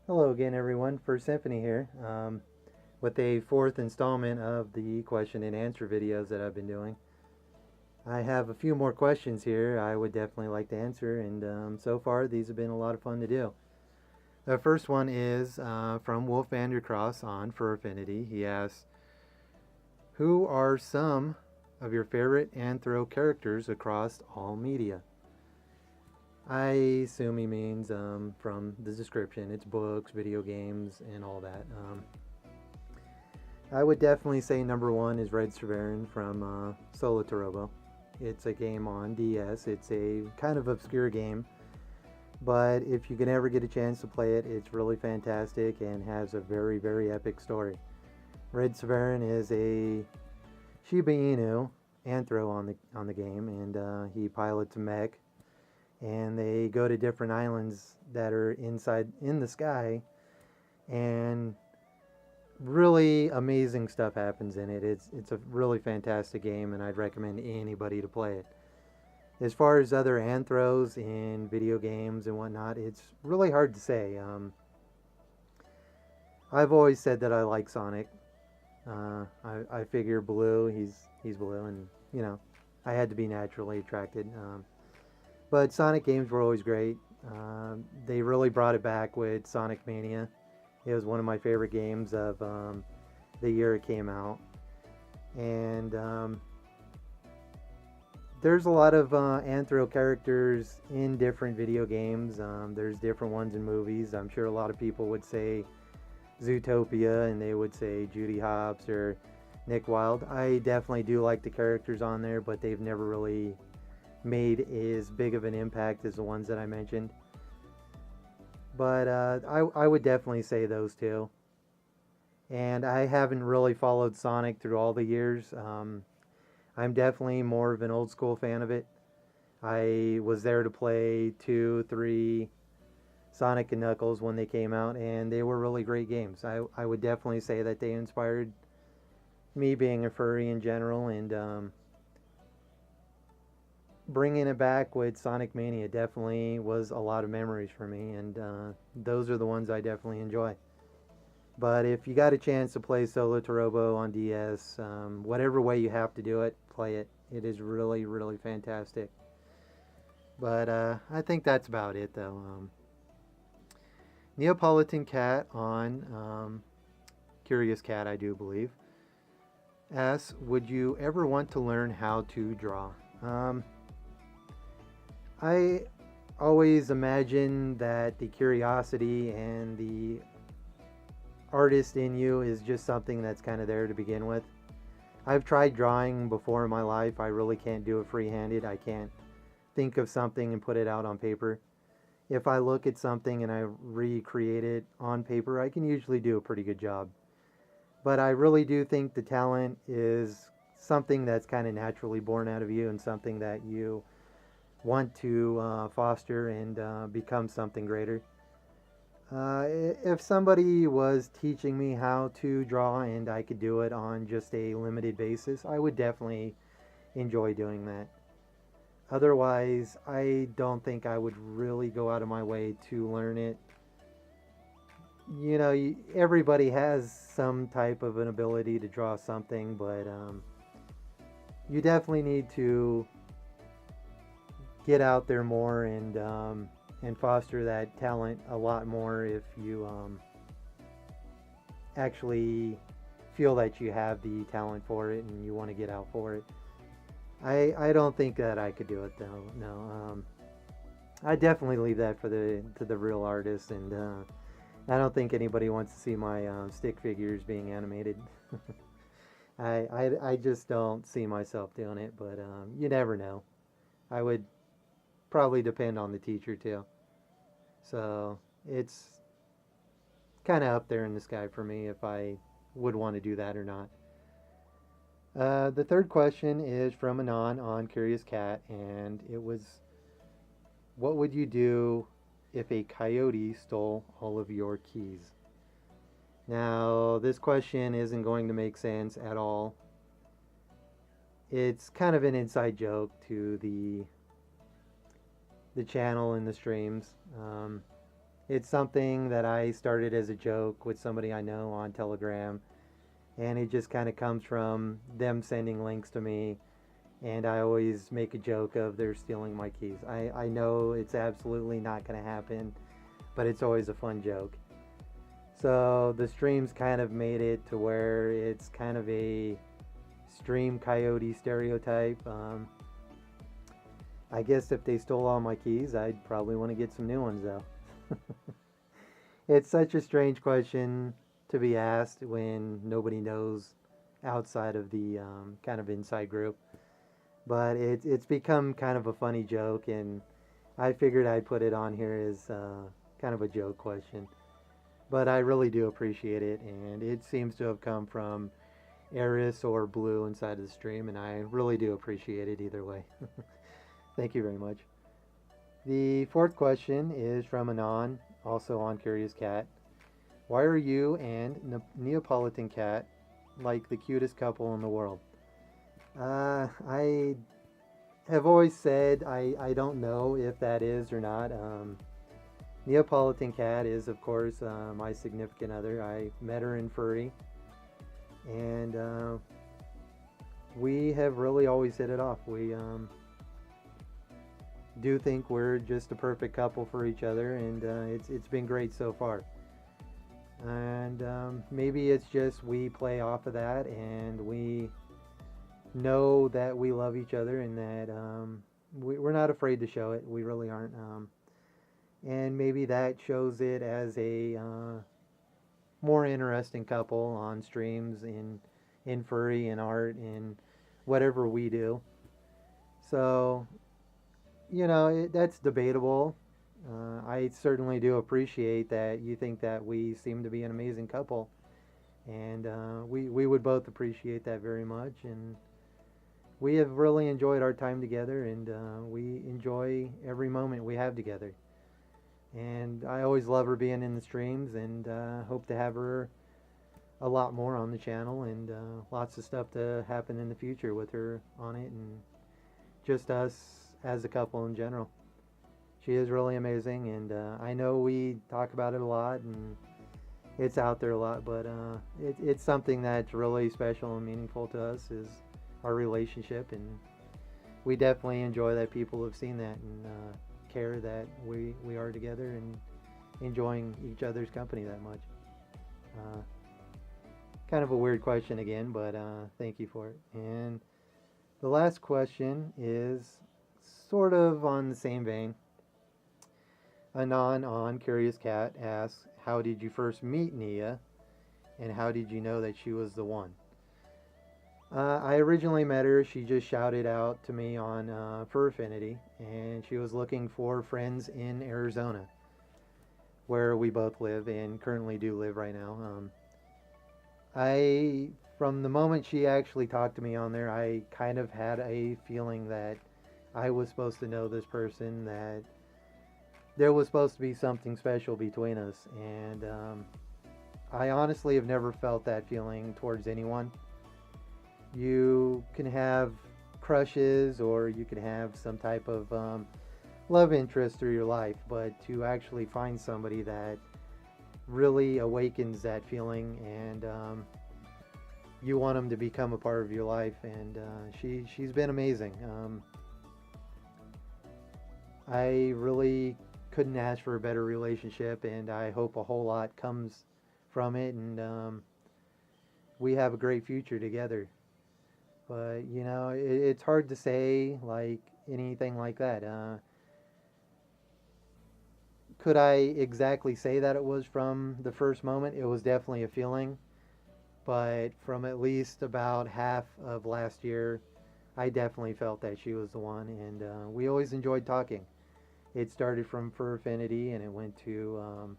Hello again, everyone. FurrSymphony here, with a fourth installment of the question and answer videos that I've been doing. I have a few more questions here I would definitely like to answer, and so far these have been a lot of fun to do. The first one is from Wolf Vandercross on FurrSymphony. He asks, "Who are some of your favorite anthro characters across all media?" I assume he means from the description. It's books, video games, and all that. I would definitely say number one is Red Severin from Solo Torobo. It's a game on DS. It's a kind of obscure game, but if you can ever get a chance to play it, it's really fantastic and has a very, very epic story. Red Severin is a Shiba Inu anthro on the game, and he pilots a mech, and they go to different islands that are inside in the sky, and really amazing stuff happens in it. It's a really fantastic game, and I'd recommend anybody to play it. As far as other anthros in video games and whatnot, it's really hard to say. I've always said that I like Sonic. I figure blue, he's blue, and you know, I had to be naturally attracted. But Sonic games were always great. They really brought it back with Sonic Mania. It was one of my favorite games of the year it came out. And there's a lot of anthro characters in different video games. There's different ones in movies. I'm sure a lot of people would say Zootopia, and they would say Judy Hopps or Nick Wilde. I definitely do like the characters on there, but they've never really made as big of an impact as the ones that I mentioned. But I would definitely say those two. And I haven't really followed Sonic through all the years. I'm definitely more of an old school fan of it. I was there to play 2, 3 Sonic and Knuckles when they came out, and they were really great games. I would definitely say that they inspired me being a furry in general, and bringing it back with Sonic Mania definitely was a lot of memories for me, and those are the ones I definitely enjoy. But if you got a chance to play Solo Torobo on DS, whatever way you have to do it, play it. It is really, really fantastic. But I think that's about it, though. Neapolitan Cat on Curious Cat, I do believe, asks, "Would you ever want to learn how to draw?" I always imagine that the curiosity and the artist in you is just something that's kind of there to begin with. I've tried drawing before in my life. I really can't do it free-handed. I can't think of something and put it out on paper. If I look at something and I recreate it on paper, I can usually do a pretty good job. But I really do think the talent is something that's kind of naturally born out of you, and something that you want to foster and become something greater. If somebody was teaching me how to draw and I could do it on just a limited basis, I would definitely enjoy doing that. Otherwise, I don't think I would really go out of my way to learn it. You know, everybody has some type of an ability to draw something, but you definitely need to get out there more and foster that talent a lot more if you actually feel that you have the talent for it and you want to get out for it. I don't think that I could do it though. No, I definitely leave that for the to the real artists, and I don't think anybody wants to see my stick figures being animated. I just don't see myself doing it, but you never know. I would probably depend on the teacher too. So it's kind of up there in the sky for me if I would want to do that or not. The third question is from Anon on Curious Cat, and it was, "What would you do if a coyote stole all of your keys?" Now, this question isn't going to make sense at all. It's kind of an inside joke to the channel and the streams. It's something that I started as a joke with somebody I know on Telegram, and it just kind of comes from them sending links to me, and I always make a joke of they're stealing my keys. I know it's absolutely not going to happen, but it's always a fun joke. So the streams kind of made it to where it's kind of a stream coyote stereotype. I guess if they stole all my keys, I'd probably want to get some new ones though. It's such a strange question to be asked when nobody knows outside of the kind of inside group. But it's become kind of a funny joke, and I figured I'd put it on here as kind of a joke question. But I really do appreciate it, and it seems to have come from Eris or Blue inside of the stream, and I really do appreciate it either way. Thank you very much. The fourth question is from Anon, also on Curious Cat. Why are you and Neapolitan Cat like the cutest couple in the world? I have always said I don't know if that is or not. Neapolitan Cat is, of course, my significant other. I met her in Furry, and we have really always hit it off. We do think we're just a perfect couple for each other, and it's been great so far. And maybe it's just we play off of that, and we know that we love each other, and that we're not afraid to show it. We really aren't. And maybe that shows it as a more interesting couple on streams, in Furry, in art, in whatever we do. So, that's debatable. I certainly do appreciate that you think that we seem to be an amazing couple, and we would both appreciate that very much. And we have really enjoyed our time together, and we enjoy every moment we have together. And I always love her being in the streams, and hope to have her a lot more on the channel, and lots of stuff to happen in the future with her on it, and just us as a couple in general. She is really amazing, and I know we talk about it a lot, and it's out there a lot, but it's something that's really special and meaningful to us, is our relationship, and we definitely enjoy that people have seen that, and care that we are together and enjoying each other's company that much. Kind of a weird question again, but thank you for it. And the last question is sort of on the same vein. Anon on Curious Cat asks, how did you first meet Nia, and how did you know that she was the one? I originally met her. She just shouted out to me on FurrSymphony, and she was looking for friends in Arizona, where we both live and currently do live right now. From the moment she actually talked to me on there, I kind of had a feeling that I was supposed to know this person, that there was supposed to be something special between us, and I honestly have never felt that feeling towards anyone. You can have crushes, or you can have some type of love interest through your life, but to actually find somebody that really awakens that feeling, and you want them to become a part of your life, and she's been amazing. I really couldn't ask for a better relationship, and I hope a whole lot comes from it, and we have a great future together. But it's hard to say like anything like that. Could I exactly say that it was from the first moment? It was definitely a feeling, but from at least about half of last year, I definitely felt that she was the one, and we always enjoyed talking. It started from FurrSymphony, and it went to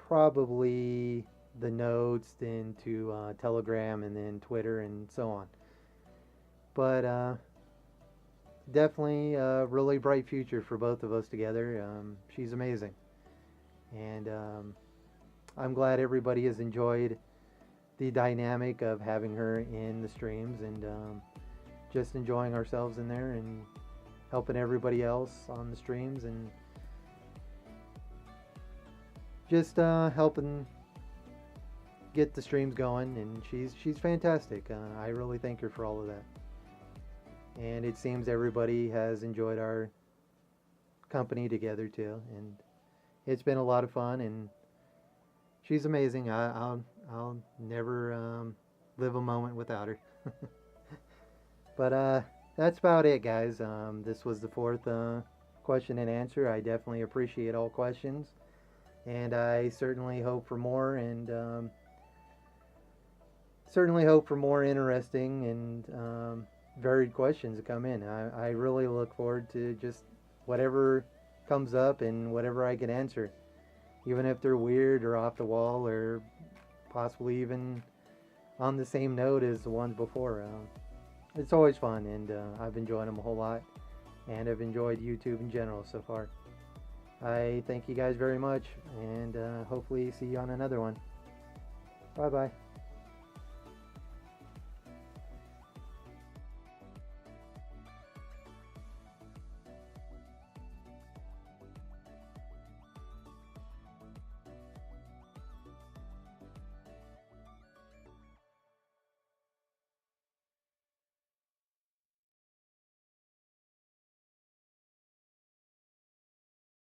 probably the notes, then to Telegram, and then Twitter, and so on. But definitely a really bright future for both of us together. She's amazing, and I'm glad everybody has enjoyed the dynamic of having her in the streams, and just enjoying ourselves in there, and helping everybody else on the streams, and just helping get the streams going, and she's fantastic. I really thank her for all of that. And it seems everybody has enjoyed our company together too, and it's been a lot of fun. And she's amazing. I'll never live a moment without her. But that's about it, guys. This was the fourth question and answer. I definitely appreciate all questions, and I certainly hope for more, and certainly hope for more interesting and varied questions to come in. I really look forward to just whatever comes up and whatever I can answer, even if they're weird or off the wall or possibly even on the same note as the ones before. It's always fun, and I've enjoyed them a whole lot, and I've enjoyed YouTube in general so far. I thank you guys very much, and hopefully see you on another one. Bye bye.